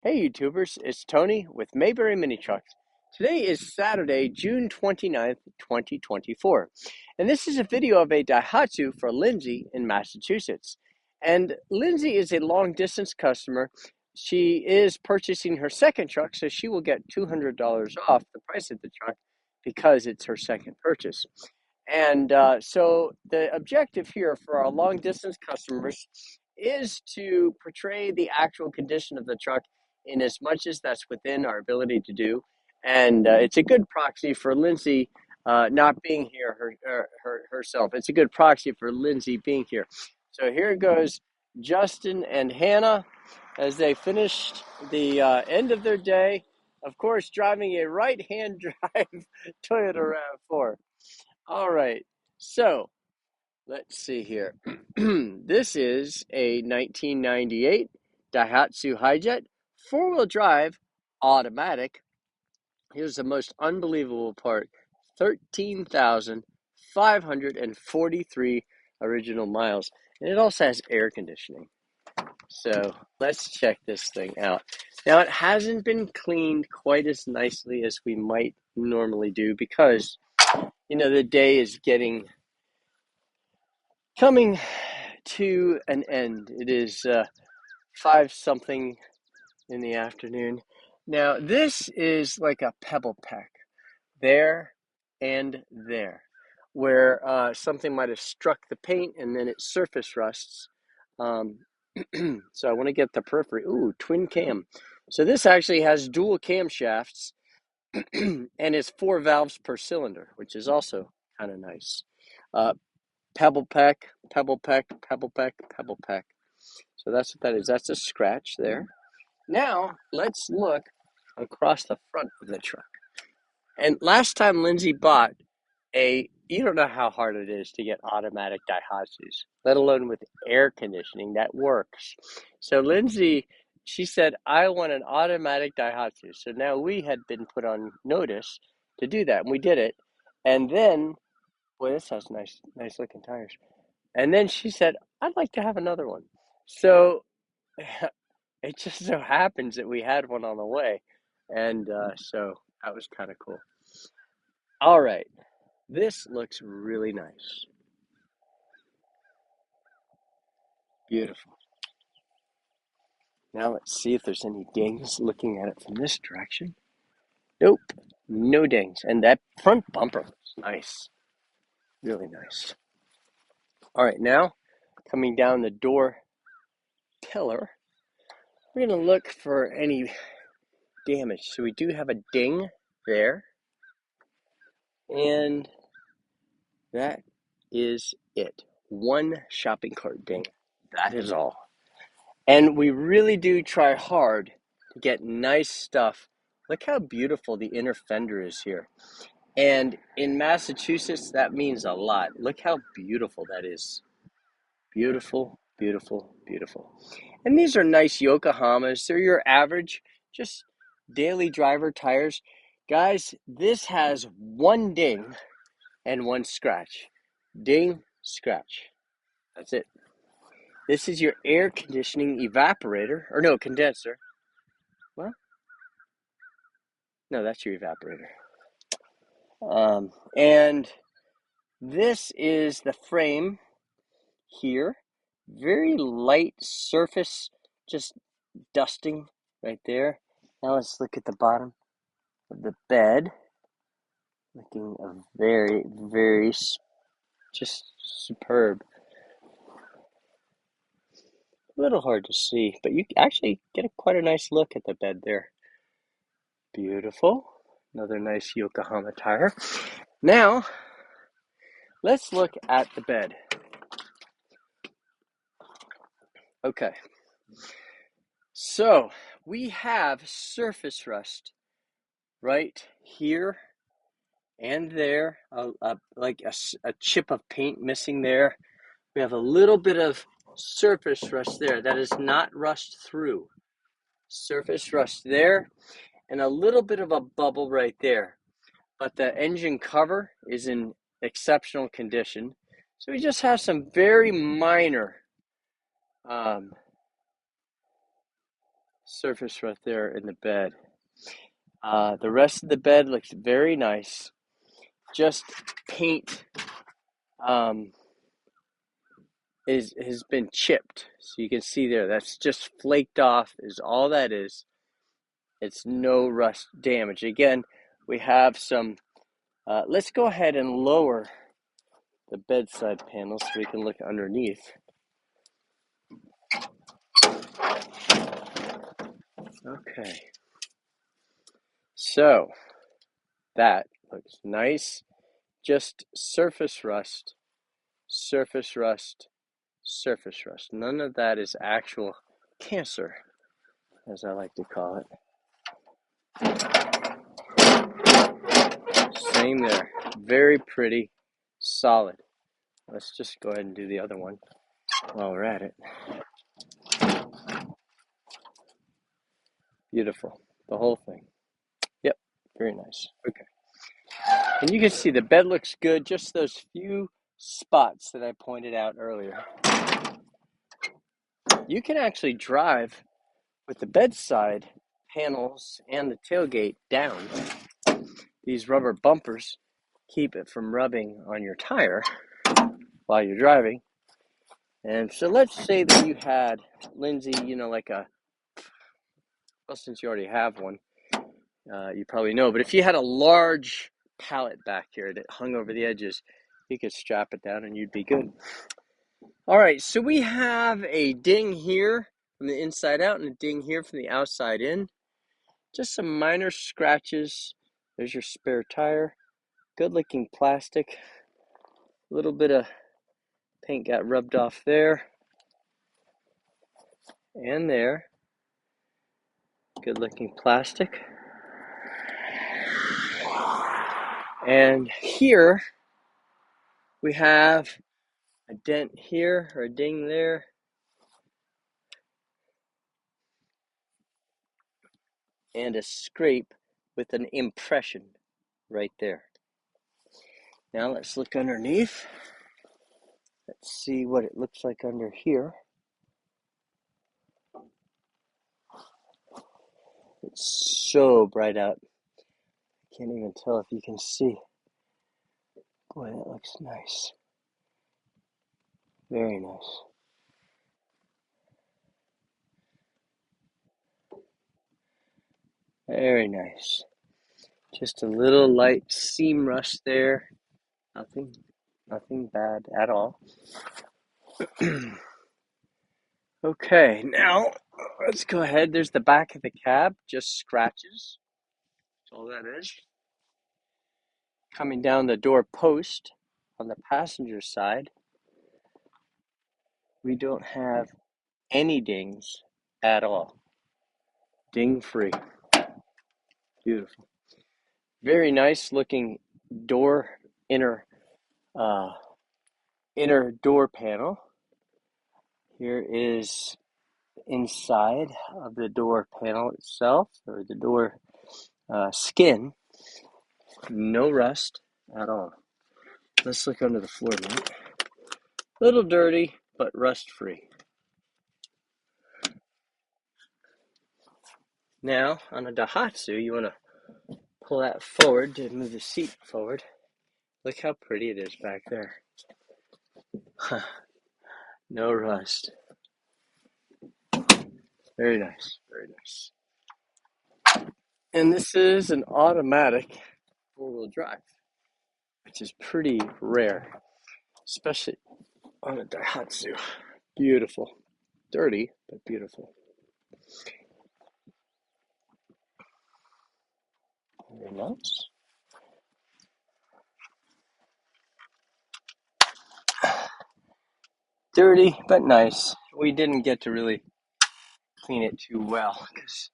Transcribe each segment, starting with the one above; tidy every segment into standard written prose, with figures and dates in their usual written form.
Hey YouTubers, it's Tony with Mayberry Mini Trucks. Today is Saturday, June 29th, 2024. And this is a video of a Daihatsu for Lindsay in Massachusetts. And Lindsay is a long distance customer. She is purchasing her second truck, so she will get $200 off the price of the truck because it's her second purchase. And so the objective here for our long distance customers is to portray the actual condition of the truck in as much as that's within our ability to do. And it's a good proxy for Lindsay not being here herself. It's a good proxy for Lindsay being here. So here goes Justin and Hannah as they finished the end of their day. Of course, driving a right-hand drive Toyota RAV4. All right, so let's see here. This is a 1998 Daihatsu Hijet, four-wheel drive, automatic. Here's the most unbelievable part: 13,543 original miles. And it also has air conditioning. So let's check this thing out. Now, it hasn't been cleaned quite as nicely as we might normally do because, the day is coming to an end. It is 5 something in the afternoon. Now, this is like a pebble pack there and there, where something might have struck the paint and then it surface rusts. So I want to get the periphery. Ooh, twin cam. So this actually has dual camshafts and it's 4 valves per cylinder, which is also kind of nice. Pebble pack, pebble pack, pebble pack, pebble pack. So that's what that is. That's a scratch there. Now, let's look across the front of the truck. And last time Lindsay bought you don't know how hard it is to get automatic Daihatsus, let alone with air conditioning that works. So Lindsay, she said, I want an automatic Daihatsu. So now we had been put on notice to do that, and we did it. And then, boy, this has nice looking tires. And then she said, I'd like to have another one. So it just so happens that we had one on the way. And so that was kind of cool. All right. This looks really nice. Beautiful. Now let's see if there's any dings looking at it from this direction. Nope. No dings. And that front bumper looks nice. Really nice. All right. Now coming down the door pillar, we're going to look for any damage. So we do have a ding there. And that is it. One shopping cart ding. That is all. And we really do try hard to get nice stuff. Look how beautiful the inner fender is here. And in Massachusetts, that means a lot. Look how beautiful that is. Beautiful, beautiful, beautiful. And these are nice Yokohamas. They're your average, just daily driver tires. Guys, this has one ding and one scratch. Ding, scratch. That's it. This is your air conditioning evaporator, or no, condenser. Well, no, that's your evaporator. And this is the frame here. Very light surface, just dusting right there. Now let's look at the bottom of the bed. Looking a very, very just superb. A little hard to see, but you actually get quite a nice look at the bed there. Beautiful. Another nice Yokohama tire. Now, let's look at the bed. Okay. So, we have surface rust right here and there, like a chip of paint missing there. We have a little bit of surface rust there. That is not rust through. Surface rust there, and a little bit of a bubble right there. But the engine cover is in exceptional condition. So we just have some very minor surface right there in the bed. The rest of the bed looks very nice. Just paint has been chipped. So you can see there, that's just flaked off is all that is. It's no rust damage. Again, we have some, let's go ahead and lower the bedside panel so we can look underneath. Okay. So that looks nice. Just surface rust, surface rust, surface rust. None of that is actual cancer, as I like to call it. Same there. Very pretty, solid. Let's just go ahead and do the other one while we're at it. Beautiful. The whole thing. Yep. Very nice. Okay. And you can see the bed looks good. Just those few spots that I pointed out earlier. You can actually drive with the bedside panels and the tailgate down. These rubber bumpers keep it from rubbing on your tire while you're driving. And so let's say that you had, Lindsay, well, since you already have one, you probably know, but if you had a large pallet back here that hung over the edges, you could strap it down and you'd be good. All right, so we have a ding here from the inside out and a ding here from the outside in. Just some minor scratches. There's your spare tire. Good looking plastic. A little bit of paint got rubbed off there and there. Good looking plastic. And here we have a dent here or a ding there. And a scrape with an impression right there. Now let's look underneath. Let's see what it looks like under here. It's so bright out. Can't even tell if you can see. Boy, that looks nice. Very nice. Very nice. Just a little light seam rust there. Nothing bad at all. Okay, now let's go ahead. There's the back of the cab, just scratches. That's all that is. Coming down the door post on the passenger side, we don't have any dings at all. Ding free. Beautiful. Very nice looking door, inner door panel. Here is inside of the door panel itself, or the door skin. No rust at all. Let's look under the floor now. A little dirty, but rust free. Now, on a Daihatsu, you want to pull that forward to move the seat forward. Look how pretty it is back there. No rust. Very nice, very nice. And this is an automatic four-wheel drive, which is pretty rare, especially on a Daihatsu. Beautiful. Dirty, but beautiful. Very nice. Dirty, but nice. We didn't get to really clean it too well because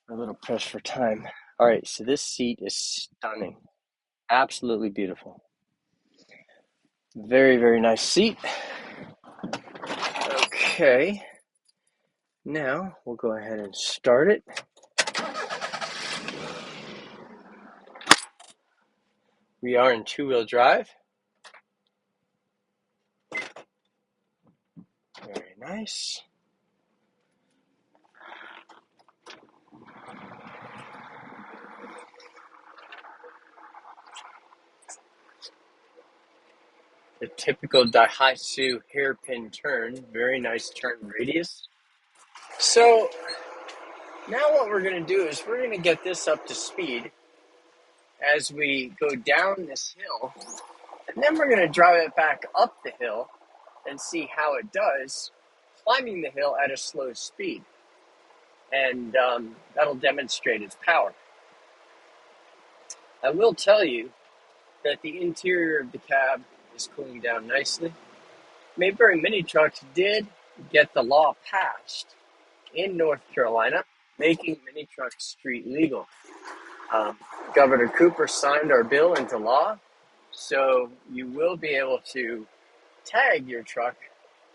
we're a little pressed for time. All right, so this seat is stunning. Absolutely beautiful. Very, very nice seat. Okay. Now we'll go ahead and start it. We are in two-wheel drive. Very nice. The typical Daihatsu hairpin turn, very nice turn radius. So now what we're going to do is we're going to get this up to speed as we go down this hill, and then we're going to drive it back up the hill and see how it does climbing the hill at a slow speed. And that'll demonstrate its power. I will tell you that the interior of the cab is cooling down nicely. Mayberry mini trucks did get the law passed in North Carolina, making mini trucks street legal. Governor Cooper signed our bill into law, so you will be able to tag your truck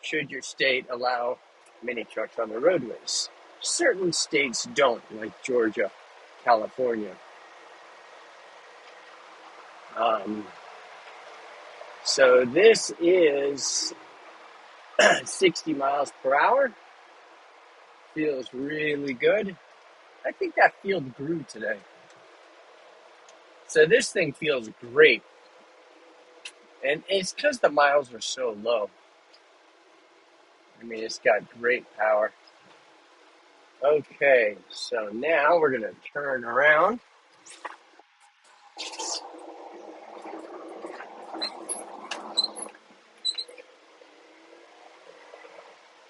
should your state allow mini trucks on the roadways. Certain states don't, like Georgia, California. So this is 60 miles per hour. Feels really good. I think that field grew today. So this thing feels great. And it's because the miles are so low. I mean, it's got great power. Okay, so now we're going to turn around.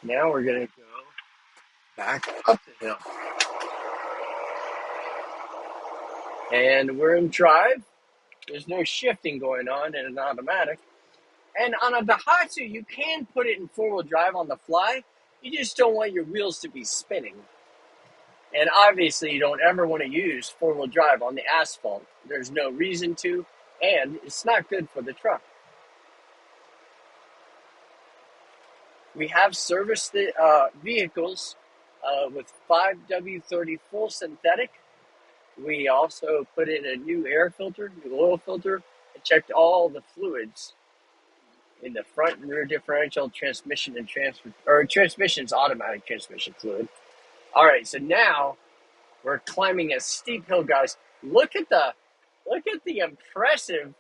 Now we're going to go back up the hill. And we're in drive. There's no shifting going on in an automatic. And on a Daihatsu, you can put it in four-wheel drive on the fly. You just don't want your wheels to be spinning. And obviously, you don't ever want to use four-wheel drive on the asphalt. There's no reason to, and it's not good for the truck. We have serviced the vehicles with 5W30 full synthetic. We also put in a new air filter, new oil filter, and checked all the fluids in the front and rear differential, transmission, and transmission's automatic transmission fluid. All right, so now we're climbing a steep hill, guys. Look at the impressive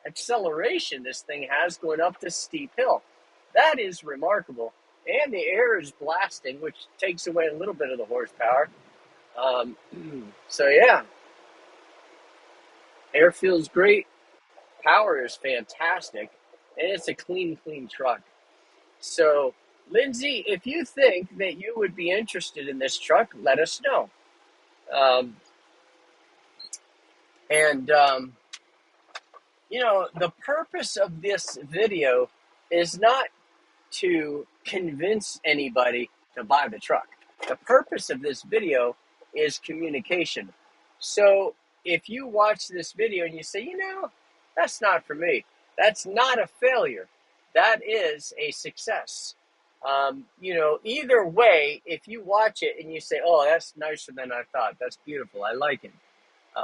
acceleration this thing has going up this steep hill. That is remarkable. And the air is blasting, which takes away a little bit of the horsepower. So yeah, air feels great. Power is fantastic. And it's a clean truck. So, Lindsay, if you think that you would be interested in this truck, let us know. The purpose of this video is not to convince anybody to buy the truck. The purpose of this video is communication. So if you watch this video and you say, that's not for me, that's not a failure. That is a success. Either way, if you watch it and you say, oh, that's nicer than I thought, that's beautiful, I like it.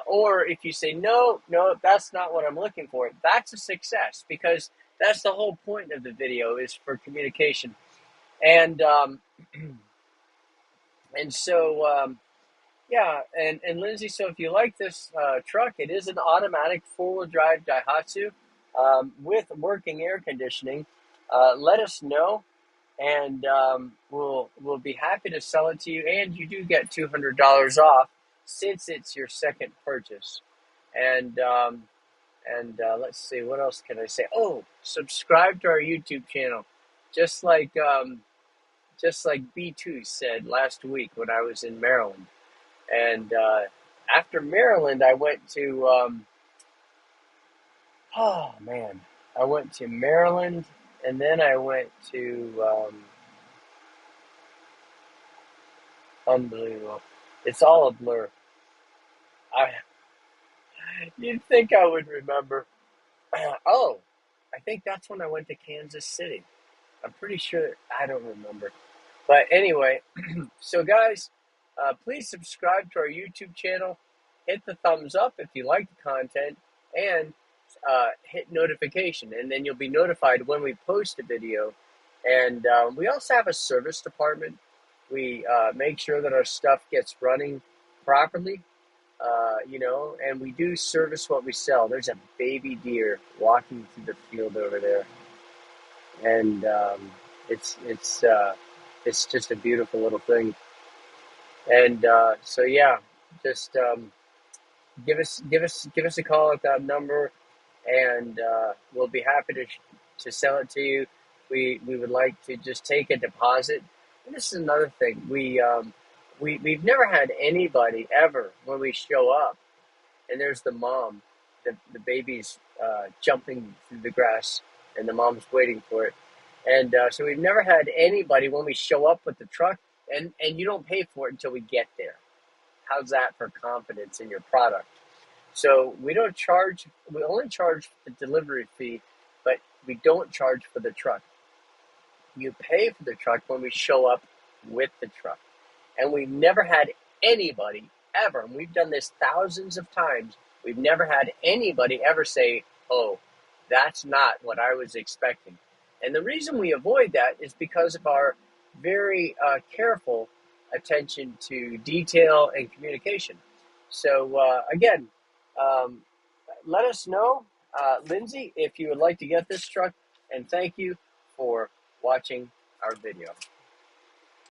Or if you say, no, that's not what I'm looking for, that's a success, because that's the whole point of the video, is for communication. And Lindsay, so if you like this truck, it is an automatic four-wheel drive Daihatsu with working air conditioning. Let us know, and we'll be happy to sell it to you. And you do get $200 off since it's your second purchase. And let's see, what else can I say? Oh, subscribe to our YouTube channel, just like B2 said last week when I was in Maryland. And after Maryland, I went to I went to Maryland, and then I went to unbelievable. It's all a blur. You'd think I would remember. Oh, I think that's when I went to Kansas City. I'm pretty sure. I don't remember. But anyway, so guys, please subscribe to our YouTube channel. Hit the thumbs up if you like the content, and hit notification, and then you'll be notified when we post a video. And we also have a service department. We make sure that our stuff gets running properly, and we do service what we sell. There's a baby deer walking through the field over there. and it's it's uh, it's just a beautiful little thing. And so yeah, just give us a call at that number, and we'll be happy to sell it to you. We would like to just take a deposit. And this is another thing. We've never had anybody ever when we show up and there's the mom, the baby's jumping through the grass, and the mom's waiting for it. And so we've never had anybody when we show up with the truck, and you don't pay for it until we get there. How's that for confidence in your product? So we don't charge. We only charge the delivery fee, but we don't charge for the truck. You pay for the truck when we show up with the truck. And we've never had anybody ever, and we've done this thousands of times, we've never had anybody ever say, oh, that's not what I was expecting. And the reason we avoid that is because of our very careful attention to detail and communication. So, again, um, let us know, Lindsay, if you would like to get this truck, and thank you for watching our video.